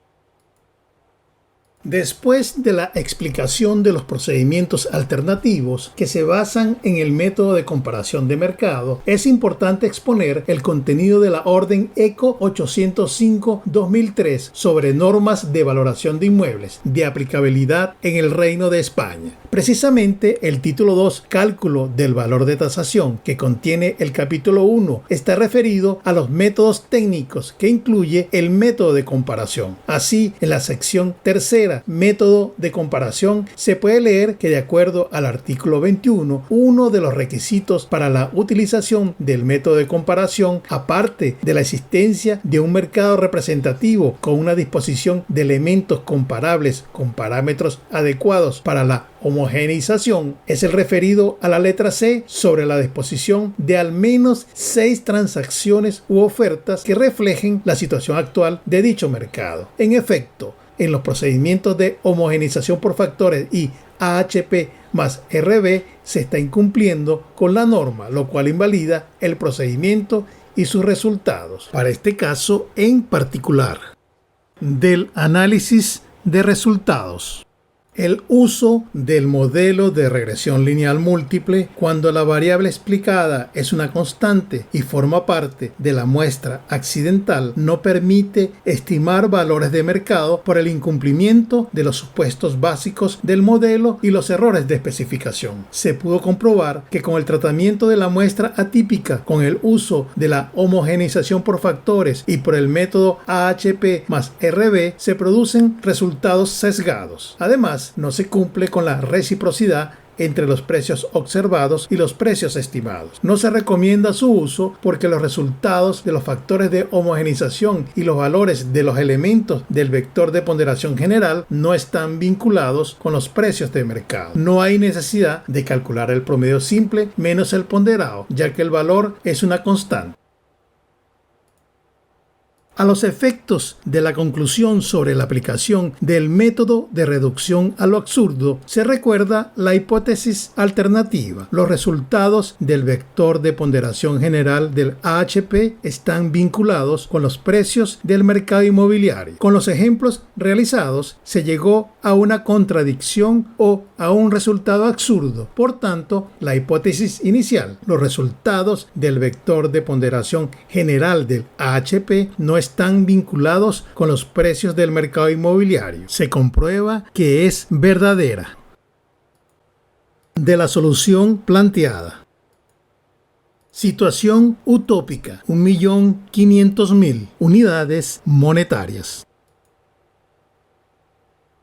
Después de la explicación de los procedimientos alternativos que se basan en el método de comparación de mercado, es importante exponer el contenido de la Orden ECO 805-2003 sobre normas de valoración de inmuebles de aplicabilidad en el Reino de España. Precisamente el título 2, Cálculo del valor de tasación, que contiene el capítulo 1, está referido a los métodos técnicos que incluye el método de comparación. Así, en la sección tercera, método de comparación, se puede leer que de acuerdo al artículo 21, uno de los requisitos para la utilización del método de comparación, aparte de la existencia de un mercado representativo con una disposición de elementos comparables con parámetros adecuados para la homogeneización, es el referido a la letra C sobre la disposición de al menos 6 transacciones u ofertas que reflejen la situación actual de dicho mercado. En efecto, en los procedimientos de homogeneización por factores y AHP más RB se está incumpliendo con la norma, lo cual invalida el procedimiento y sus resultados. Para este caso en particular, del análisis de resultados. El uso del modelo de regresión lineal múltiple cuando la variable explicada es una constante y forma parte de la muestra accidental no permite estimar valores de mercado por el incumplimiento de los supuestos básicos del modelo y los errores de especificación. Se pudo comprobar que con el tratamiento de la muestra atípica, con el uso de la homogeneización por factores y por el método AHP más RB, se producen resultados sesgados. Además, no se cumple con la reciprocidad entre los precios observados y los precios estimados. No se recomienda su uso porque los resultados de los factores de homogeneización y los valores de los elementos del vector de ponderación general no están vinculados con los precios de mercado. No hay necesidad de calcular el promedio simple menos el ponderado, ya que el valor es una constante. A los efectos de la conclusión sobre la aplicación del método de reducción a lo absurdo, se recuerda la hipótesis alternativa. Los resultados del vector de ponderación general del AHP están vinculados con los precios del mercado inmobiliario. Con los ejemplos realizados, se llegó a una contradicción o a un resultado absurdo. Por tanto, la hipótesis inicial, los resultados del vector de ponderación general del AHP no están vinculados con los precios del mercado inmobiliario. Se comprueba que es verdadera. De la solución planteada. Situación utópica, 1.500.000 unidades monetarias.